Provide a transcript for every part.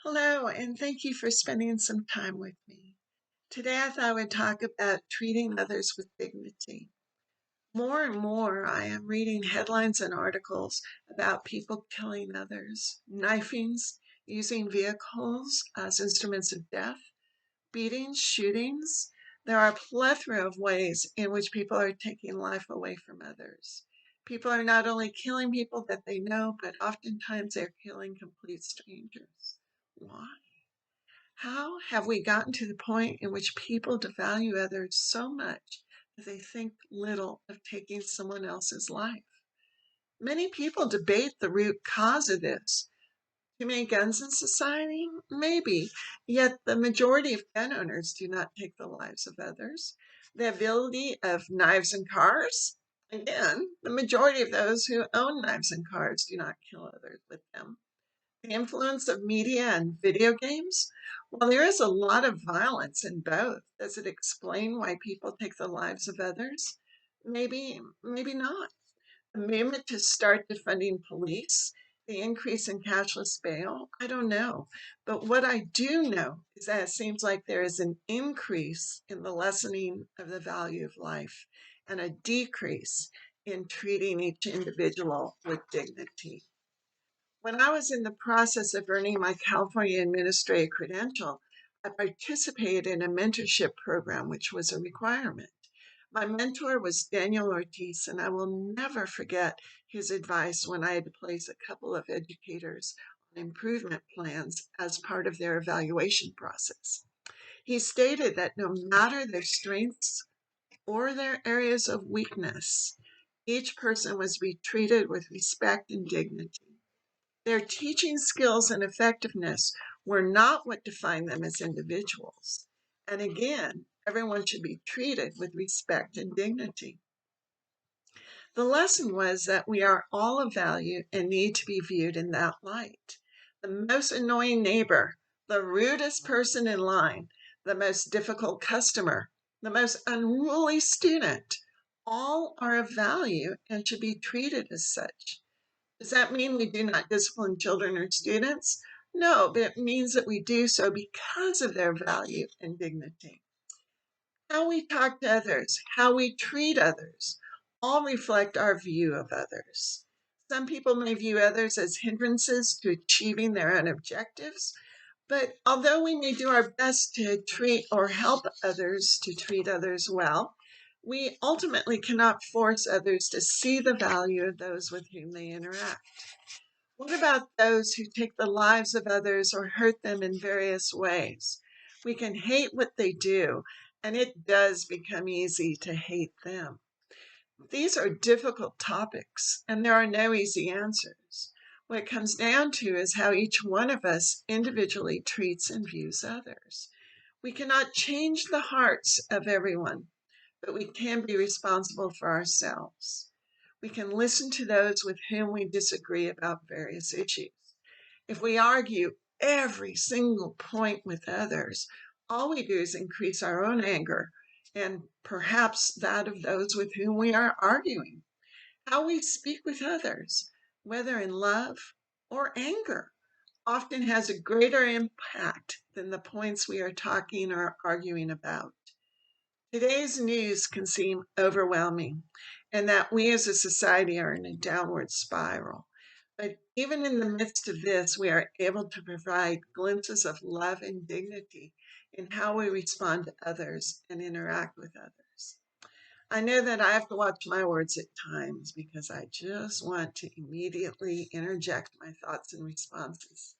Hello, and thank you for spending some time with me. Today, I thought I would talk about treating others with dignity. More and more, I am reading headlines and articles about people killing others, knifings, using vehicles as instruments of death, beatings, shootings. There are a plethora of ways in which people are taking life away from others. People are not only killing people that they know, but oftentimes they're killing complete strangers. Why? How have we gotten to the point in which people devalue others so much that they think little of taking someone else's life? Many people debate the root cause of this. Too many guns in society? Maybe. Yet the majority of gun owners do not take the lives of others. The ability of knives and cars? Again, the majority of those who own knives and cars do not kill others with them. The influence of media and video games? Well, there is a lot of violence in both. Does it explain why people take the lives of others? Maybe, maybe not. The movement to start defunding police, the increase in cashless bail, I don't know. But what I do know is that it seems like there is an increase in the lessening of the value of life and a decrease in treating each individual with dignity. When I was in the process of earning my California Administrative Credential, I participated in a mentorship program, which was a requirement. My mentor was Daniel Ortiz, and I will never forget his advice when I had to place a couple of educators on improvement plans as part of their evaluation process. He stated that no matter their strengths or their areas of weakness, each person was to be treated with respect and dignity. Their teaching skills and effectiveness were not what defined them as individuals. And again, everyone should be treated with respect and dignity. The lesson was that we are all of value and need to be viewed in that light. The most annoying neighbor, the rudest person in line, the most difficult customer, the most unruly student, all are of value and should be treated as such. Does that mean we do not discipline children or students? No, but it means that we do so because of their value and dignity. How we talk to others, how we treat others, all reflect our view of others. Some people may view others as hindrances to achieving their own objectives, but although we may do our best to treat or help others to treat others well, we ultimately cannot force others to see the value of those with whom they interact. What about those who take the lives of others or hurt them in various ways? We can hate what they do, and it does become easy to hate them. These are difficult topics, and there are no easy answers. What it comes down to is how each one of us individually treats and views others. We cannot change the hearts of everyone, but we can be responsible for ourselves. We can listen to those with whom we disagree about various issues. If we argue every single point with others, all we do is increase our own anger and perhaps that of those with whom we are arguing. How we speak with others, whether in love or anger, often has a greater impact than the points we are talking or arguing about. Today's news can seem overwhelming, and that we as a society are in a downward spiral. But even in the midst of this, we are able to provide glimpses of love and dignity in how we respond to others and interact with others. I know that I have to watch my words at times because I just want to immediately interject my thoughts and responses.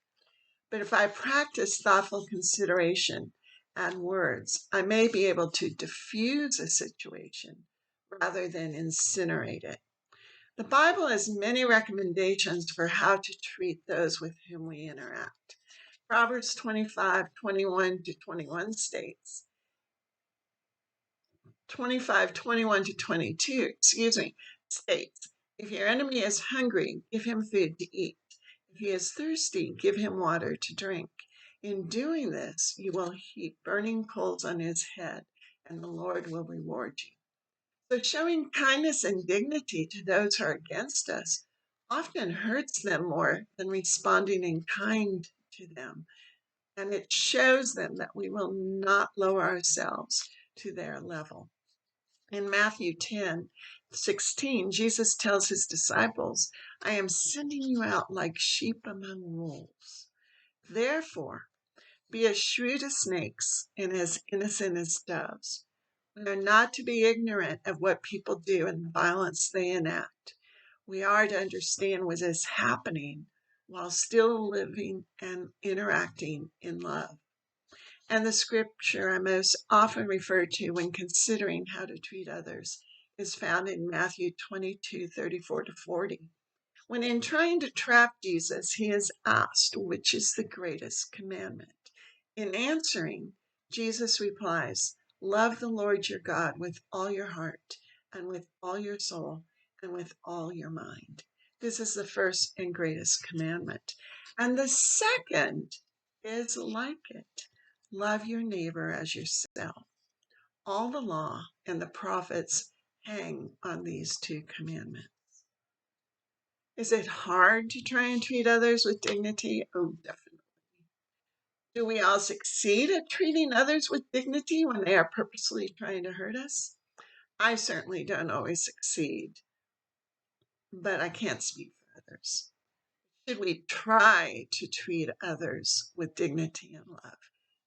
But if I practice thoughtful consideration and words, I may be able to diffuse a situation rather than incinerate it. The Bible has many recommendations for how to treat those with whom we interact. Proverbs 25:21 to 21 states, 25:21 to 22, states, if your enemy is hungry, give him food to eat. If he is thirsty, give him water to drink. In doing this, you will heap burning coals on his head, and the Lord will reward you. So showing kindness and dignity to those who are against us often hurts them more than responding in kind to them. and it shows them that we will not lower ourselves to their level. In Matthew 10:16, Jesus tells his disciples, I am sending you out like sheep among wolves. Therefore, be as shrewd as snakes and as innocent as doves. We are not to be ignorant of what people do and the violence they enact. We are to understand what is happening while still living and interacting in love. And the scripture I most often refer to when considering how to treat others is found in Matthew 22:34-40. When in trying to trap Jesus, he is asked, which is the greatest commandment? In answering, Jesus replies, love the Lord your God with all your heart and with all your soul and with all your mind. This is the first and greatest commandment. And the second is like it. Love your neighbor as yourself. All the law and the prophets hang on these two commandments. Is it hard to try and treat others with dignity? Oh, definitely. Do we all succeed at treating others with dignity when they are purposely trying to hurt us? I certainly don't always succeed, but I can't speak for others. Should we try to treat others with dignity and love?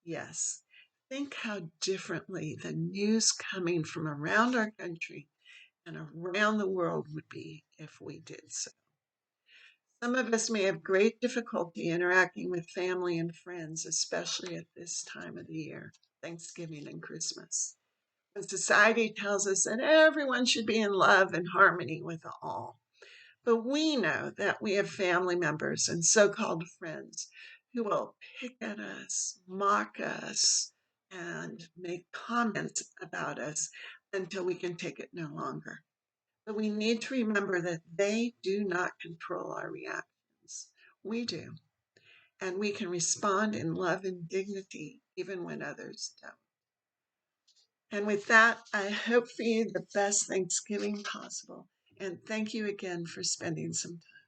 Yes. Think how differently the news coming from around our country and around the world would be if we did so. Some of us may have great difficulty interacting with family and friends, especially at this time of the year, Thanksgiving and Christmas. And society tells us that everyone should be in love and harmony with all. But we know that we have family members and so-called friends who will pick at us, mock us, and make comments about us until we can take it no longer. But we need to remember that they do not control our reactions. We do. And we can respond in love and dignity even when others don't. And with that, I hope for you the best Thanksgiving possible. And thank you again for spending some time.